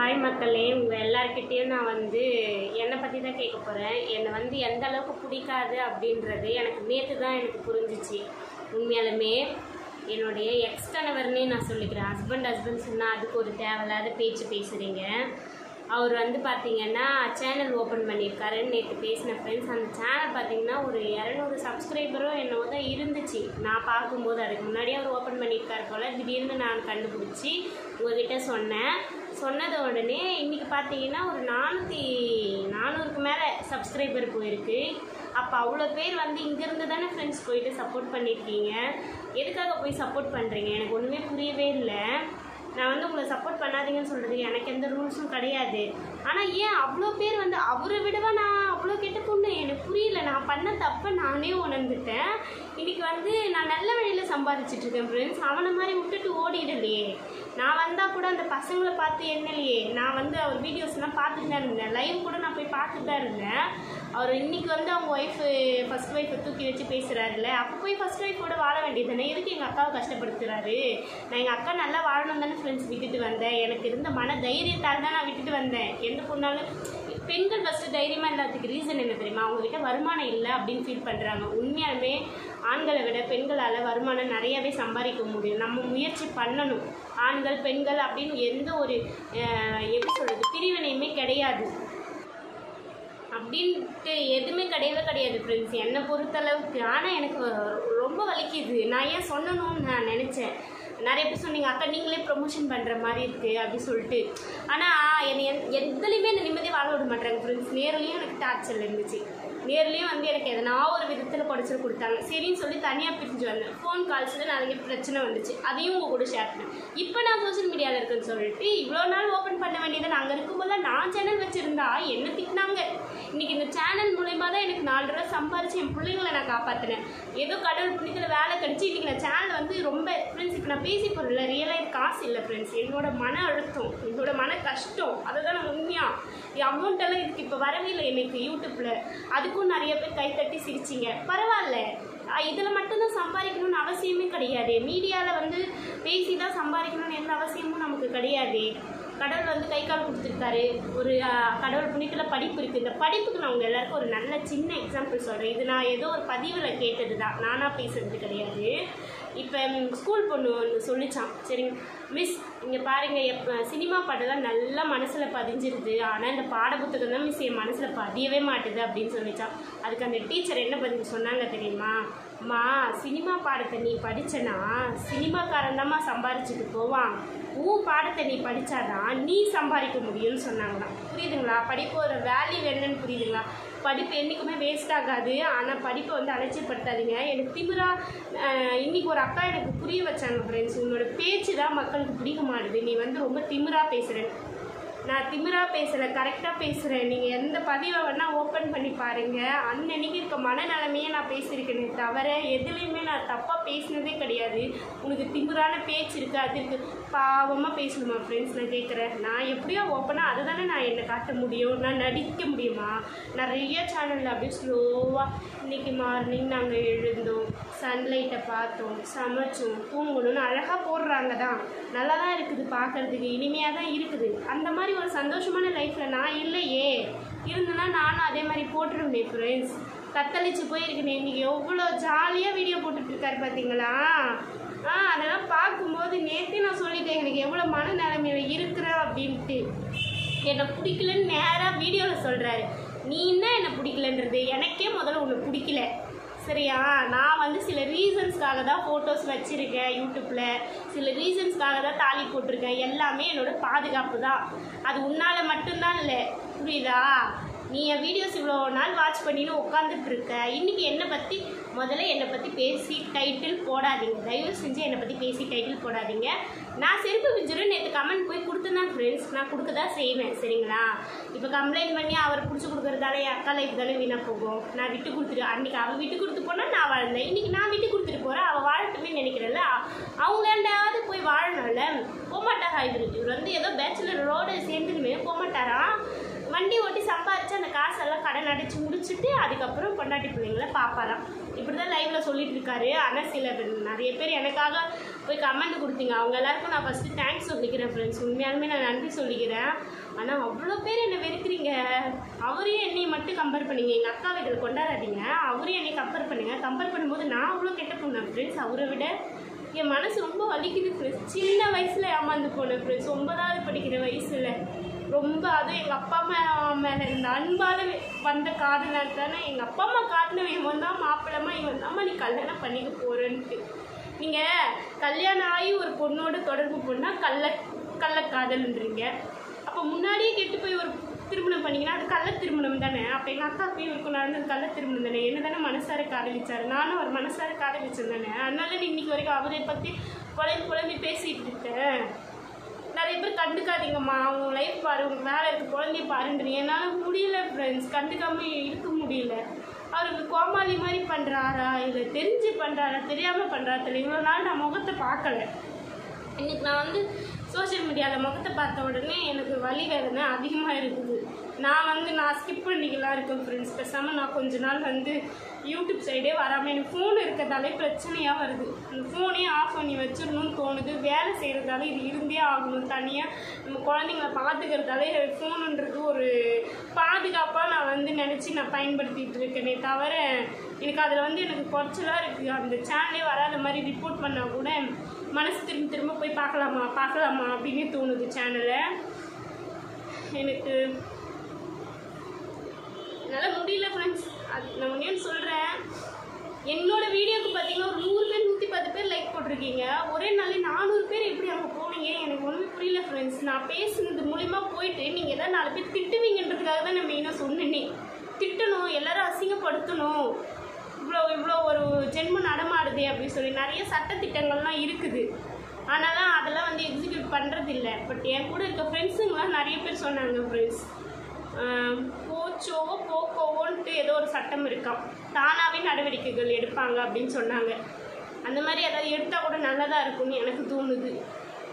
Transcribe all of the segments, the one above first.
Hi மக்களே, உங்கள் எல்லாருக்கிட்டேயும் நான் என்னை பற்றி தான் கேட்க போகிறேன். என்னை எந்த அளவுக்கு பிடிக்காது அப்படின்றது எனக்கு நேற்று தான் எனக்கு புரிஞ்சிச்சு. உண்மையாலுமே என்னுடைய எக்ஸ்கணவர்னே நான் சொல்லிக்கிறேன். ஹஸ்பண்ட் சொன்னால் அதுக்கு ஒரு தேவையில்லாத பேச்சு பேசுகிறீங்க. அவர் பார்த்தீங்கன்னா சேனல் ஓப்பன் பண்ணியிருக்காரு. நேற்று பேசின ஃப்ரெண்ட்ஸ், அந்த சேனல் பார்த்தீங்கன்னா ஒரு 200 சப்ஸ்கிரைபரும் என்னவோ தான் இருந்துச்சு நான் பார்க்கும்போது. அதுக்கு முன்னாடியே அவர் ஓப்பன் பண்ணியிருக்காரு போல். திடீர்னு நான் கண்டுபிடிச்சி உங்கள்கிட்ட சொன்னது உடனே இன்றைக்கி பார்த்தீங்கன்னா ஒரு 400க்கு மேலே சப்ஸ்கிரைபர் போயிருக்கு. அப்போ அவ்வளோ பேர் இங்கேருந்து தானே ஃப்ரெண்ட்ஸ் போயிட்டு சப்போர்ட் பண்ணியிருக்கீங்க. எதுக்காக போய் சப்போர்ட் பண்ணுறீங்க? எனக்கு ஒன்றுமே புரியவே இல்லை. நான் உங்களை சப்போர்ட் பண்ணாதீங்கன்னு சொல்கிறது எனக்கு எந்த ரூல்ஸும் கிடையாது. ஆனால் ஏன் அவ்வளோ பேர் அவரை விடவா நான் அவ்வளோ கெட்ட பொண்ணு? எனக்கு புரியல. நான் பண்ண தப்பை நானே உணர்ந்துட்டேன். இன்றைக்கி நான் நல்ல வழியில் சம்பாதிச்சிட்ருக்கேன் ஃப்ரெண்ட்ஸ். அவனை மாதிரி விட்டுட்டு ஓடிடலையே. நான் வந்தால் கூட அந்த பசங்களை பார்த்து என்னலையே. நான் அவர் வீடியோஸ்லாம் பார்த்துட்டு தான் இருந்தேன். லைவ் கூட நான் போய் பார்த்துட்டு தான் இருந்தேன். அவர் இன்றைக்கி அவங்க ஃபஸ்ட் ஒய்ஃபை தூக்கி வச்சு பேசுகிறாருல்ல, அப்போ போய் ஃபஸ்ட் ஒய்ஃபோட வாழ வேண்டியது தானே. எதுக்கு எங்கள் அக்காவை கஷ்டப்படுத்துகிறாரு? நான் எங்கள் அக்கா நல்லா வாழணும் தானே ஃப்ரெண்ட்ஸ் விட்டுட்டு வந்தேன். எனக்கு இருந்த மன தைரியத்தால் தான் நான் விட்டுட்டு வந்தேன். எந்த பொண்ணாலும் பெண்கள் ஃபஸ்ட்டு தைரியமாக இல்லாததுக்கு ரீசன் என்ன தெரியுமா? அவங்ககிட்ட வருமானம் இல்லை அப்படின்னு ஃபீல் பண்ணுறாங்க. உண்மையாலுமே ஆண்களை விட பெண்களால் வருமானம் நிறையாவே சம்பாதிக்க முடியும். நம்ம முயற்சி பண்ணணும். ஆண்கள் பெண்கள் அப்படின்னு எந்த ஒரு எப்படி சொல்கிறது பிரிவினையுமே கிடையாது. அப்படின்ட்டு எதுவுமே கிடையாது ஃப்ரெண்ட்ஸ் என்னை பொறுத்தளவுக்கு. ஆனால் எனக்கு ரொம்ப வலிக்குது. நான் ஏன் சொல்லணும்னு நான் நினச்சேன். நிறைய பேர் சொன்னீங்க, அக்கா நீங்களே ப்ரொமோஷன் பண்ணுற மாதிரி இருக்குது அப்படி சொல்லிட்டு. ஆனால் என்னை எதுலேயுமே என்னை நிம்மதியாக வாழ விட மாட்டாங்க ஃப்ரெண்ட்ஸ். நேர்லேயும் எனக்கு டார்ச்சர் இருந்துச்சு. நேர்லேயும் எனக்கு எதனா ஒரு விதத்தில் குறைச்சல் கொடுத்தாங்க. சரின்னு சொல்லி தனியாக பிரிஞ்சு வந்தேன். ஃபோன் கால்ஸில் நிறைய பிரச்சனை வந்துச்சு. அதையும் உங்கள் கூட ஷேர் பண்ணேன். இப்போ நான் சோஷியல் மீடியாவில் இருக்குன்னு சொல்லிட்டு இவ்வளோ நாள் ஓப்பன் பண்ண வேண்டியதை நாங்கள் இருக்கும்போது நான் சேனல் வச்சுருந்தா என்ன திட்டினாங்க. இன்றைக்கி இந்த சேனல் மூலயமா தான் எனக்கு 4 ரூபா சம்பாரித்து என் பிள்ளைங்களை நான் காப்பாற்றினேன். ஏதோ கடவுள் புண்ணியத்தில் வேலை கிடச்சி இன்றைக்கி நான் சேனல் ரொம்ப ஃப்ரெண்ட்ஸ் இப்போ நான் பேசி போகிறேன்ல, ரியலாக காசு இல்லை ஃப்ரெண்ட்ஸ். என்னோட மன அழுத்தம், என்னோட மன கஷ்டம், அதை தான் நான் உண்மையாக அமௌண்ட்டெல்லாம் இதுக்கு இப்போ வரவே இல்லை எனக்கு யூடியூப்பில். அதுக்கும் நிறைய பேர் கைத்தட்டி சிரிச்சிங்க. பரவாயில்ல, இதில் மட்டும்தான் சம்பாதிக்கணும்னு அவசியமே கிடையாது. மீடியாவில் பேசி தான் சம்பாதிக்கணும்னு எந்த அவசியமும் நமக்கு கிடையாது. கடவுள் கை கால் கொடுத்துருக்காரு. ஒரு கடவுள் புண்ணியத்தில் படிப்பு இருக்குது. இந்த படிப்புக்கு நான் உங்கள் எல்லாருக்கும் ஒரு நல்ல சின்ன எக்ஸாம்பிள் சொல்கிறேன். இது நான் ஏதோ ஒரு பதிவில் கேட்டது தான், நானாக பேசுறது கிடையாது. இப்போ ஸ்கூல் பொண்ணு ஒன்று சொல்லிச்சான். சரிங்க மிஸ், இங்கே பாருங்கள், சினிமா பாட்டெல்லாம் நல்லா மனசில் பதிஞ்சிருது. ஆனால் இந்த பாடப்புத்தகம் தான் மிஸ் என் மனசில் பதியவே மாட்டுது அப்படின்னு சொல்லிச்சான். அதுக்கு அந்த டீச்சர் என்ன பதில் சொன்னாங்க தெரியுமா? அம்மா, சினிமா பாடத்தை நீ படித்தனா சினிமாக்காரன் தான்மா சம்பாரிச்சுட்டு போவான். பாடத்தை நீ படித்தாதான் நீ சம்பாதிக்க முடியும்னு சொன்னாங்களாம். புரியுதுங்களா? படிப்போட வேல்யூ என்னன்னு புரியுதுங்களா? படிப்பு என்றைக்குமே வேஸ்ட் ஆகாது. ஆனால் படிப்பை அலட்சியப்படுத்தாதீங்க. எனக்கு திமிரா இன்றைக்கி ஒரு அக்கா எனக்கு புரிய வச்சாங்க ஃப்ரெண்ட்ஸ். உன்னோட பேச்சு தான் மக்களுக்கு பிடிக்க மாட்டுது. நீ ரொம்ப திமிரா பேசுகிறேன். நான் திமிரா பேசலை, கரெக்டாக பேசுகிறேன். நீங்கள் எந்த பதிவை வேணால் ஓப்பன் பண்ணி பாருங்கள். அன்னன்னைக்கு இருக்க மனநிலைமையே நான் பேசியிருக்கேனே தவிர எதுலேயுமே நான் தப்பாக பேசினதே கிடையாது. உனக்கு திமிரான பேச்சு இருக்குது, அது இருக்குது. பாவமாக பேசணுமா ஃப்ரெண்ட்ஸ்? நான் கேட்குறேன். நான் எப்படியோ ஓப்பனாக அதை தானே நான் என்னை காட்ட முடியும். நான் நடிக்க முடியுமா? நிறைய சேனலில் அப்படியே ஸ்லோவாக இன்றைக்கி மார்னிங் நாங்கள் எழுந்தோம், சன்லைட்டை பார்த்தோம், சமைச்சோம், தூங்கணும்னு அழகாக போடுறாங்க தான். நல்லா தான் இருக்குது, பார்க்குறதுக்கு இனிமையாக தான் இருக்குது. அந்த மாதிரி ஒரு சந்தோஷமான லைஃப்பில் நான் இல்லையே. இருந்தேன்னா நானும் அதே மாதிரி போட்டுருந்தேன் ஃப்ரெண்ட்ஸ். தத்தளிச்சு போயிருக்கேன். இன்றைக்கி எவ்வளோ ஜாலியாக வீடியோ போட்டுட்ருக்காரு பார்த்தீங்களா? அதெல்லாம் பார்க்கும்போது நேற்றே நான் சொல்லிட்டேன் எனக்கு எவ்வளோ மன நிலைமையில் இருக்கிற அப்படின்ட்டு. என்னை பிடிக்கலன்னு நேராக வீடியோவில் சொல்கிறாரு. நீ என்ன என்னை பிடிக்கலன்றது? எனக்கே முதல்ல ஒன்று பிடிக்கல. சரியா? நான் சில ரீசன்ஸ்க்காக தான் ஃபோட்டோஸ் வச்சுருக்கேன் யூடியூப்பில். சில ரீசன்ஸ்க்காக தான் தாலி போட்டிருக்கேன். எல்லாமே என்னோடய பாதுகாப்பு தான். அது உன்னால் மட்டும்தான் இல்லை. புரியுதா? நீ என் வீடியோஸ் இவ்வளோ நாள் வாட்ச் பண்ணின்னு உட்காந்துட்ருக்க. இன்றைக்கி என்னை பற்றி பேசி டைட்டில் போடாதீங்க. தயவு செஞ்சு என்னை பற்றி பேசி டைட்டில் போடாதீங்க. நான் செருப்பு பிஞ்சிரும் நேற்று கமெண்ட் போய் கொடுத்தேன் ஃப்ரெண்ட்ஸ். நான் கொடுக்க தான் செய்வேன். சரிங்களா? இப்போ கம்ப்ளைண்ட் பண்ணி அவர் பிடிச்சி கொடுக்குறதால என் அக்கா லைஃப் தானே வீணாக போகும். நான் விட்டு கொடுத்துட்டு, அன்றைக்கி அவள் விட்டு கொடுத்து போனால் நான் வாழ்ந்தேன். இன்றைக்கி நான் விட்டு கொடுத்துட்டு போகிறேன். அவள் வாழட்டுமே நினைக்கிறேன்ல. அவங்களாண்டாவது போய் வாழணும்ல. போகமாட்டாரா? இவர் ஏதோ பேச்சுலர் ரோடு சேர்ந்துக்குமே போகமாட்டாரா? வண்டி ஓட்டி சம்பாதிச்சு அந்த காசெல்லாம் கடன் அடித்து முடிச்சுட்டு அதுக்கப்புறம் பொண்டாட்டி பிள்ளைங்களை பார்ப்பாராம். இப்போ இப்படி தான் லைவில் சொல்லிட்டு இருக்காரு. ஆனால் நிறைய பேர் எனக்காக போய் கமெண்ட் கொடுத்தீங்க. அவங்க எல்லாருக்கும் நான் ஃபஸ்ட்டு தேங்க்ஸ் சொல்லிக்கிறேன் ஃப்ரெண்ட்ஸ். உண்மையாலுமே நான் நன்றி சொல்லிக்கிறேன். ஆனால் அவ்வளோ பேர் என்னை வெறுக்கிறீங்க. அவரையும் என்னை மட்டும் கம்பேர் பண்ணிங்க. எங்கள் அக்காவை இதில் கொண்டாடாதீங்க. அவரையும் என்னை கம்பேர் பண்ணுங்கள். கம்பேர் பண்ணும்போது நான் அவ்வளோ கெட்ட போனேன் ஃப்ரெண்ட்ஸ். அவரை விட என் மனசு ரொம்ப வலிக்குது ஃப்ரெண்ட்ஸ். சின்ன வயசில் ஏமாந்து போனேன் ஃப்ரெண்ட்ஸ். 9வது படிக்கிற வயசில் ரொம்ப, அதுவும் எங்கள் அப்பா அம்மா மேலே இருந்த அன்பால் வந்த காதலாக தானே. எங்கள் அப்பா அம்மா காட்டின இவன் தான் மாப்பிள்ளமா, இவன் தான்மா நீ கல்யாணம் பண்ணிக்க போகிறேன்ட்டு. நீங்கள் கல்யாணம் ஆகி ஒரு பொண்ணோட தொடர்பு பண்ணால் கள்ளக்காதல்ன்றீங்க. அப்போ முன்னாடியே கெட்டு போய் ஒரு திருமணம் பண்ணிங்கன்னா அது கள்ள திருமணம் தானே. அப்போ எங்கள் அக்கா போய் இருக்கும் நடந்தது கள்ள திருமணம் தானே. என்ன தானே மனசார காதலிச்சார், நானும் அவர் மனசார காதலிச்சேன் தானே. அதனால நீ இன்னைக்கு வரைக்கும் அவரை பற்றி குழம்பி பேசிகிட்டு இருக்கேன். நிறைய பேர் கண்டுக்காதீங்கம்மா, அவங்க லைஃப் பாரு, உங்களுக்கு வேலை இருக்குது, குழந்தைய பாருன்றீங்க. என்னால் முடியல ஃப்ரெண்ட்ஸ், கண்டுக்காமல் இருக்க முடியல. அவருக்கு கோமாளி மாதிரி பண்ணுறாரா இல்லை தெரிஞ்சு பண்ணுறாரா தெரியாமல் பண்ணுறாரா தெரியல. இவ்வளோ நாள் நான் முகத்தை பார்க்கல. இன்றைக்கி நான் வந்து சோஷியல் மீடியாவில் முகத்தை பார்த்த உடனே எனக்கு வலி வேதனை அதிகமாக இருக்குது. நான் ஸ்கிப் பண்ணிக்கலாம் இருக்கேன் ஃப்ரெண்ட்ஸ். பேசாமல் நான் கொஞ்ச நாள் வந்து யூடியூப் சைடே வராமல், எனக்கு ஃபோன் இருக்கிறதாலே பிரச்சனையாக வருது. அந்த ஃபோனே ஆஃப் பண்ணி வச்சிடணும்னு தோணுது. வேலை செய்கிறதால இது இருந்தே ஆகணும். தனியாக நம்ம குழந்தைங்கள பார்த்துக்கிறதாலே ஃபோனுன்றது ஒரு பாதுகாப்பாக நான் வந்து நினச்சி நான் பயன்படுத்திகிட்டு இருக்கேனே தவிர எனக்கு அதில் வந்து எனக்கு குறைச்சலாக இருக்குது. அந்த சேனலே வராத மாதிரி ரிப்போர்ட் பண்ணால் கூட மனசு திரும்ப போய் பார்க்கலாமா அப்படின்னே தோணுது சேனலை. எனக்கு என்னால் முடியல ஃப்ரெண்ட்ஸ். அது நான் ஒன்றே சொல்கிறேன், என்னோடய வீடியோவுக்கு பார்த்தீங்கன்னா ஒரு 100 பேர் 110 பேர் லைக் போட்டிருக்கீங்க. ஒரே நாளே 400 பேர் எப்படி அங்கே போனீங்க எனக்கு ஒன்றுமே புரியல ஃப்ரெண்ட்ஸ். நான் பேசுனது மூலிமா போயிட்டு நீங்கள் எதாவது 4 பேர் திட்டுவீங்கன்றதுக்காக தான் நான் மெயினாக சொன்னேனே. திட்டணும், எல்லோரும் அசிங்கப்படுத்தணும், இவ்வளோ ஒரு ஜென்மம் நடமாடுது அப்படின்னு சொல்லி நிறைய சட்டத்திட்டங்கள்லாம் இருக்குது. ஆனாலும் அதெல்லாம் வந்து எக்ஸிக்யூட் பண்ணுறதில்ல. பட் என் கூட இருக்க ஃப்ரெண்ட்ஸுங்களாம் நிறைய பேர் சொன்னாங்க ஃப்ரெண்ட்ஸ், போக்கோவோன்ட்டு ஏதோ ஒரு சட்டம் இருக்காம், தானாகவே நடவடிக்கைகள் எடுப்பாங்க அப்படின்னு சொன்னாங்க. அந்த மாதிரி ஏதாவது எடுத்தால் கூட நல்லதாக இருக்கும்னு எனக்கு தோணுது.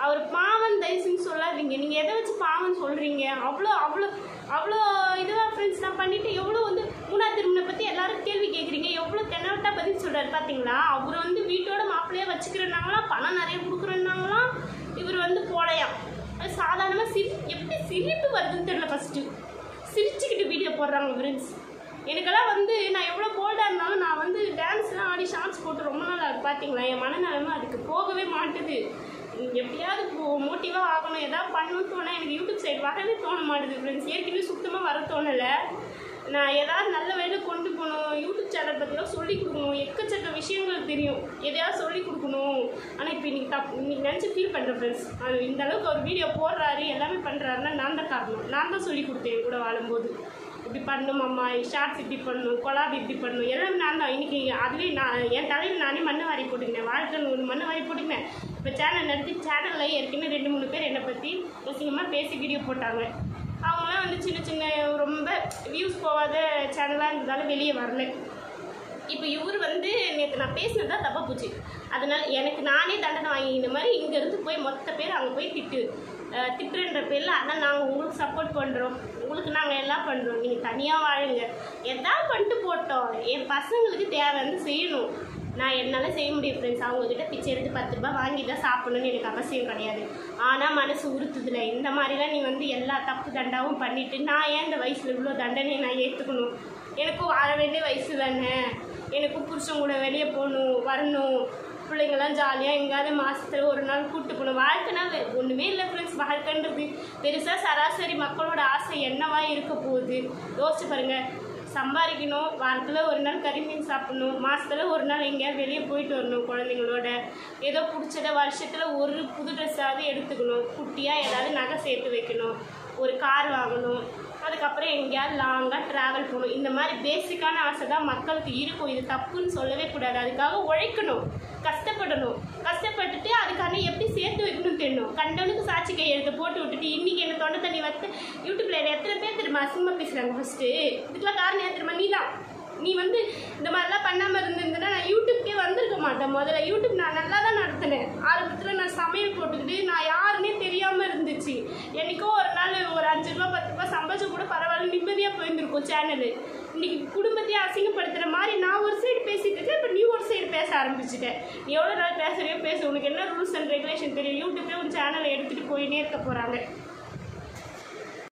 அவர் பாவம் தயவுன்னு சொல்லாதீங்க. நீங்கள் எதை வச்சு பாவம் சொல்கிறீங்க? அவ்வளோ இதுவாக ஃப்ரெண்ட்ஸ் நான் பண்ணிவிட்டு எவ்வளோ வந்து 3ஆவது திருமணம் பற்றி எல்லாரும் கேள்வி கேட்குறீங்க. எவ்வளோ தென்னவட்டாக பதில் சொல்கிறாரு பார்த்தீங்களா? அவர் வந்து வீட்டோட மாப்பிள்ளையாக வச்சுக்கிறனாங்களாம், பணம் நிறைய கொடுக்குறேன்னாங்களாம். இவர் வந்து போலையாம். அது சாதாரணமாக எப்படி சிரிப்பு வருதுன்னு தெரியல. ஃபஸ்ட்டு சிரிச்சுக்கிட்டு வீடியோ போடுறாங்க ஃப்ரெண்ட்ஸ். எனக்கெல்லாம் வந்து நான் எவ்வளோ போல்டாக இருந்தாலும் நான் வந்து டான்ஸ்லாம் ஆடி ஷார்ட்ஸ் போட்டு ரொம்ப நாள் அது பார்த்தீங்களா. என் மனநிலைமை அதுக்கு போகவே மாட்டுது. எப்படியாவது மோட்டிவாக ஆகணும், எதாவது பண்ணணும்னு தோணால் எனக்கு யூடியூப் சைடு வரவே தோண மாட்டுது ஃப்ரெண்ட்ஸ். ஏற்கனவே சுத்தமாக வர தோணலை. நான் ஏதாவது நல்ல வேலையில் கொண்டு போகணும், யூடியூப் சேனல் பற்றிலாம் சொல்லிக் கொடுக்கணும். எக்கச்சக்க விஷயங்கள் தெரியும், எதையாவது சொல்லிக் கொடுக்கணும். ஆனால் இப்போ இன்னைக்கு நினச்சி ஃபீல் பண்ணுறேன் ஃப்ரெண்ட்ஸ். அது இந்த அளவுக்கு ஒரு வீடியோ போடுறாரு எல்லாமே பண்ணுறாருன்னா நான் தான் காரணம். நான் தான் சொல்லிக் கொடுத்தேன் என் கூட வாழும்போது. இப்படி பண்ணணும் அம்மா, ஷார்ட்ஸ் இப்படி பண்ணணும், கொலாபி இப்படி பண்ணணும், எல்லாமே நான் தான். இன்றைக்கி அதுவே நான் என் தலையில் நானே மண்ணை வாரி போட்டுக்கினேன். வாழ்க்கைன்னு ஒரு மண்ணை வாரி போட்டுக்கினேன். இப்போ சேனல் நடத்தி சேனலில் ஏற்கனவே 2-3 பேர் என்னை பற்றி அசிங்கமாக பேசி வீடியோ போட்டாங்க. அவங்களாம் வந்து சின்ன ரொம்ப வியூஸ் போகாத சேனலாக இருந்ததால் வெளியே வரல. இப்போ இவர் வந்து நேற்று நான் பேசினது தான் தப்பாக போச்சு. அதனால் எனக்கு நானே தண்டனை வாங்கி இந்த மாதிரி இங்கேருந்து போய் மொத்த பேர் அங்கே போய் திட்டுன்ற பேரில் ஆனால் நாங்கள் உங்களுக்கு சப்போர்ட் பண்ணுறோம், உங்களுக்கு நாங்கள் எல்லாம் பண்ணுறோம், நீங்கள் தனியாக வாழுங்க, எதாவது பண்ணிட்டு போட்டோம். என் பசங்களுக்கு தேவை வந்து செய்யணும். நான் என்னால் செய்ய முடியும் ஃப்ரெண்ட்ஸ். அவங்கக்கிட்ட பிச்சை எடுத்து 10 ரூபா வாங்கி தான் சாப்பிடணும்னு எனக்கு அவசியம் கிடையாது. ஆனால் மனசு உறுத்துதில்ல. இந்த மாதிரிலாம் நீ வந்து எல்லா தப்பு தண்டாவும் பண்ணிவிட்டு நான் ஏன் இந்த வயசில் இவ்வளோ தண்டனை நான் ஏற்றுக்கணும்? எனக்கும் வாழ வேண்டிய வயசு தானே. எனக்கும் புருஷன் கூட வெளியே போகணும், வரணும், பிள்ளைங்கள்லாம் ஜாலியாக எங்கேயாவது மாதத்தில் ஒரு நாள் கூப்பிட்டு போகணும். வாழ்க்கைனா ஒன்றுமே இல்லை ஃப்ரெண்ட்ஸ். வாழ்க்கைன்றது பெருசாக சராசரி மக்களோட ஆசை என்னவா இருக்க போகுது யோசிச்சு பாருங்கள். சம்பாதிக்கணும், வாரத்தில் ஒரு நாள் கறி மீன் சாப்பிடணும், மாதத்தில் ஒரு நாள் எங்கேயாவது வெளியே போயிட்டு வரணும் குழந்தைங்களோட, ஏதோ பிடிச்சத வருஷத்தில் ஒரு புது ட்ரெஸ்ஸாவது எடுத்துக்கணும், குட்டியாக ஏதாவது நகை சேர்த்து வைக்கணும், ஒரு கார் வாங்கணும், அதுக்கப்புறம் எங்கேயாவது லாங்காக ட்ராவல் போகணும். இந்த மாதிரி பேசிக்கான ஆசை தான் மக்களுக்கு இருக்கும். இது தப்புன்னு சொல்லவே கூடாது. அதுக்காக உழைக்கணும், கஷ்டப்படணும், கஷ்டப்பட்டுட்டு அதுக்கான எப்படி சேர்த்து வைக்கணும் தெரியணும். கண்டவனுக்கு சாட்சி கையெழுத்து போட்டு விட்டுட்டு இன்றைக்கி என்ன தொண்டை தண்ணி வந்து யூடியூப்பில் எத்தனை பேர் திரும்ப அசிங்கமாக பேசுகிறாங்க. ஃபஸ்ட்டு இதுக்கெல்லாம் காரணம் ஏன் திரும்ப? நீ வந்து இந்த மாதிரிலாம் பண்ணாமல் இருந்திருந்தேன்னா நான் யூடியூப்கே வந்திருக்க மாட்டேன். முதல்ல யூடியூப் நான் நல்லா தான் நடத்தினேன். ஆரம்பத்தில் நான் சமையல் போட்டுக்கிட்டு நான் யாருன்னே தெரியாமல் இருந்துச்சு. என்றைக்கோ ஒரு நாள் ஒரு 5 ரூபா 10 ரூபா சம்பாதிச்சு கூட பரவாயில்ல, நிம்மதியாக போயிருந்துருக்கும் சேனலு. இன்னைக்கு குடும்பத்தையே அசிங்கப்படுத்துகிற மாதிரி நான் ஒரு சைடு பேசிகிட்டு இருக்கேன், இப்போ நீ ஒரு சைடு பேச ஆரம்பிச்சிட்டேன். நீ எவ்வளோ நாள் பேசுறியோ பேசு, உனக்கு என்ன ரூல்ஸ் அண்ட் ரெகுலேஷன் தெரியும்? யூடியூப்லேயே உன் சேனலை எடுத்துகிட்டு போயினே இருக்க போகிறாங்க.